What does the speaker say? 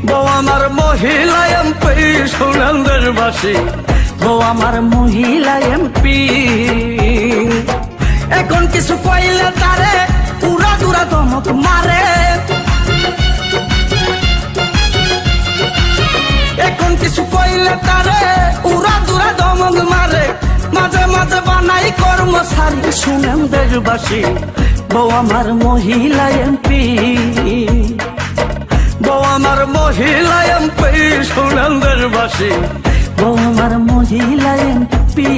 বউ আমার মহিলা এমপি শুনেন দেশবাসী, বউ আমার মহিলা এমপি। এখন কিছু কইলে তারে উড়া দুরা ধমক মারে, এখন কিছু কইলে তারে উড়া দুরা ধমক মারে, মাঝে মাঝে বানাই কর্মচারী শুনেন দেশবাসী, বউ আমার মহিলা এমপি। বউ আমার মহিলা এমপি শুনেন দেশবাসী, বউ আমার মহিলা এমপি।